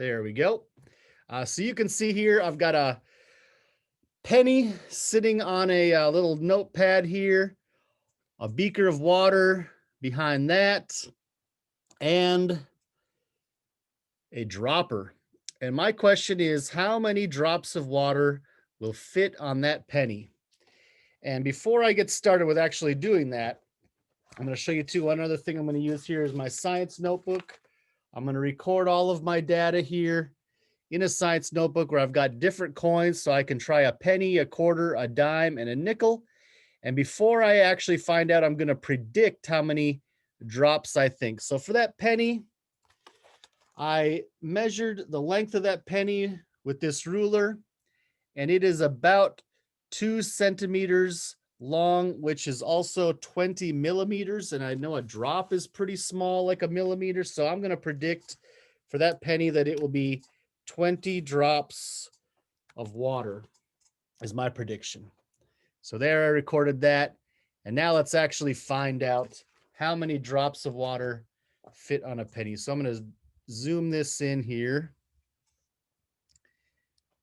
There we go. So you can see here, I've got a penny sitting on a, little notepad here, a beaker of water behind that, and a dropper. And my question is, how many drops of water will fit on that penny? And before I get started with actually doing that, I'm going to show you too. One other thing I'm going to use here is my science notebook. I'm going to record all of my data here in a science notebook where I've got different coins, so I can try a penny, a quarter, a dime, and a nickel. And before I actually find out, I'm going to predict how many drops I think. So for that penny, I measured the length of that penny with this ruler, and it is about 2 centimeters long, which is also 20 millimeters. And I know a drop is pretty small, like a millimeter. So I'm going to predict for that penny that it will be 20 drops of water, is my prediction. So there, I recorded that. And now let's actually find out how many drops of water fit on a penny. So I'm going to zoom this in here.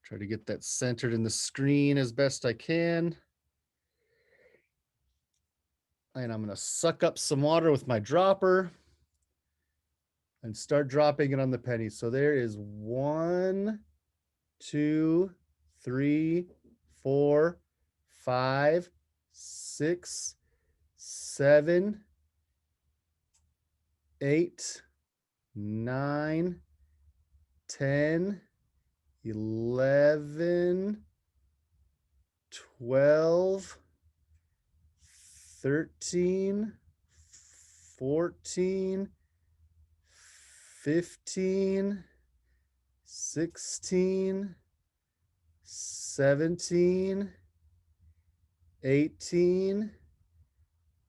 Try to get that centered in the screen as best I can. And I'm going to suck up some water with my dropper and start dropping it on the penny. So there is 1, 2, 3, 4, 5, 6, 7, 8, 9, 10, 11, 12, 13, 14, 15, 16, 17, 18,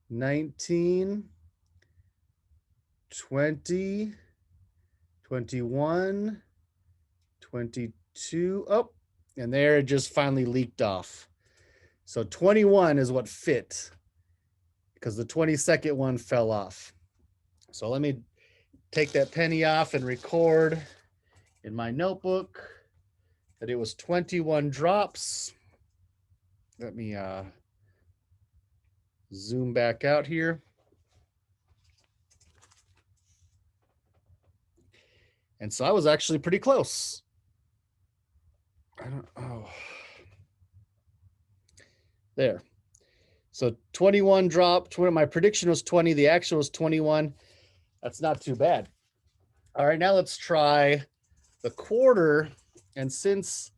19, 20, 21, 22. Oh, and there it just finally leaked off. So 21 is what fit because the 22nd one fell off. So let me take that penny off and record in my notebook that it was 21 drops. Let me zoom back out here. And so I was actually pretty close. There. So 21 drop. My prediction was 20. The actual was 21. That's not too bad. All right, now let's try the quarter. And since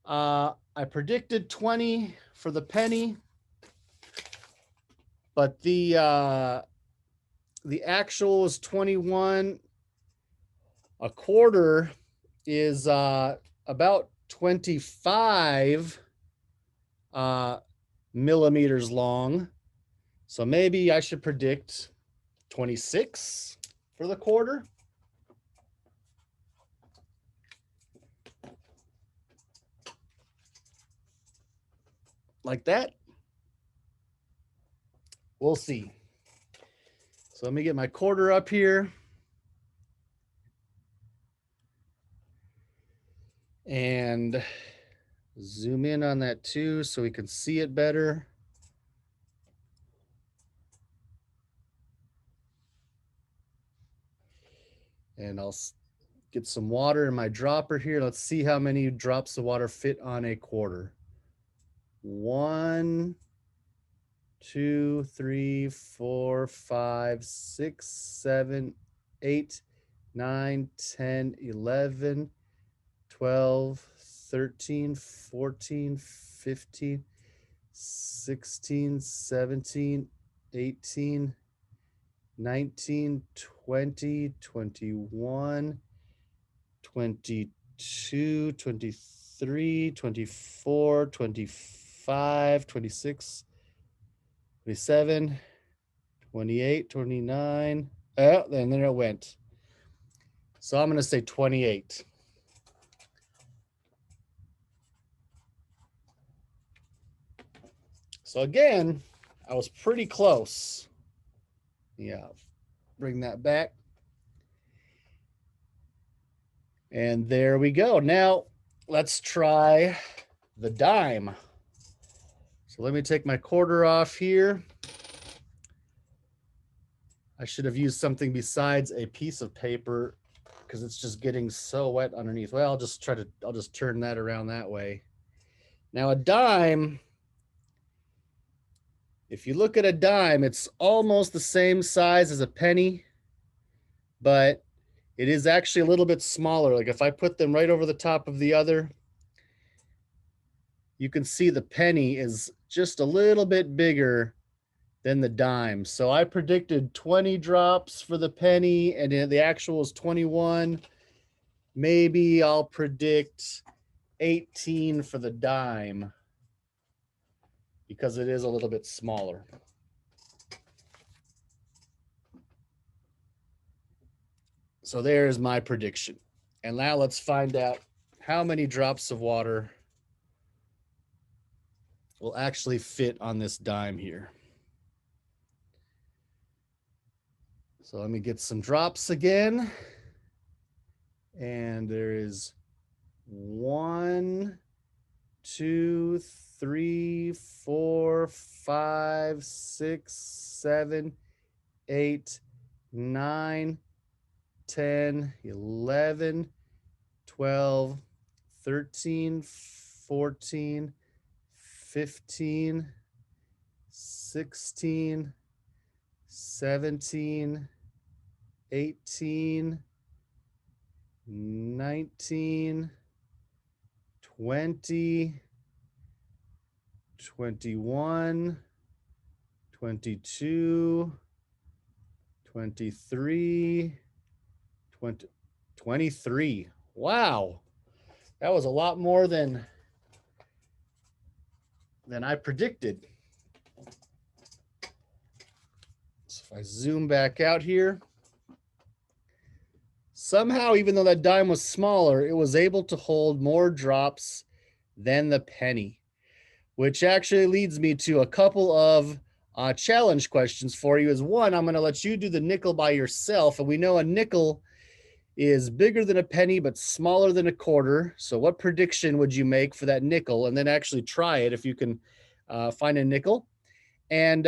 I predicted 20 for the penny, but the actual was 21, a quarter is about 25 millimeters long. So maybe I should predict 26 for the quarter. Like that. We'll see. So let me get my quarter up here. And zoom in on that too so we can see it better. And I'll get some water in my dropper here. Let's see how many drops of water fit on a quarter. 1, 2, 3, 4, 5, 6, 7, 8, 9, 10, 11, 12, 13, 14, 15, 16, 17, 18, 19, 20, 21, 22, 23, 24, 25, 26, 27, 28, 29. Oh, and then it went. So I'm going to say 28. So again, I was pretty close. Yeah, bring that back. And there we go. Now let's try the dime. So let me take my quarter off here. I should have used something besides a piece of paper because it's just getting so wet underneath. Well, I'll just turn that around that way. Now a dime, if you look at a dime, it's almost the same size as a penny, but it is actually a little bit smaller. Like if I put them right over the top of the other, you can see the penny is just a little bit bigger than the dime. So I predicted 20 drops for the penny, and the actual is 21. Maybe I'll predict 18 for the dime because it is a little bit smaller. So there's my prediction. And now let's find out how many drops of water will actually fit on this dime here. So let me get some drops again. And there is 1, 2, 3, 4, 5, 6, 7, 8, 9, 10, 11, 12, 13, 14, 15, 16, 17, 18, 19, 20, 21, 22, 23, 23. Wow. That was a lot more than I predicted. So if I zoom back out here, somehow, even though that dime was smaller, it was able to hold more drops than the penny, which actually leads me to a couple of challenge questions for you. Is one, I'm going to let you do the nickel by yourself. And we know a nickel is bigger than a penny, but smaller than a quarter. So what prediction would you make for that nickel? And then actually try it if you can find a nickel. And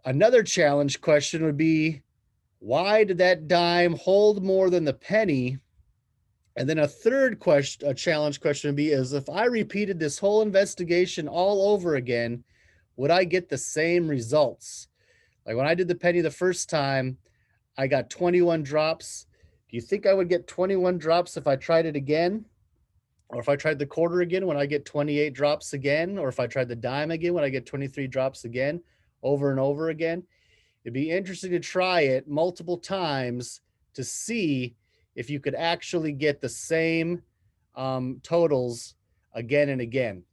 another challenge question would be, why did that dime hold more than the penny? And then a third question, a challenge question would be, is if I repeated this whole investigation all over again, would I get the same results? Like when I did the penny the first time, I got 21 drops. Do you think I would get 21 drops if I tried it again? Or if I tried the quarter again, when I get 28 drops again? Or if I tried the dime again, when I get 23 drops again, over and over again? It'd be interesting to try it multiple times to see if you could actually get the same totals again and again.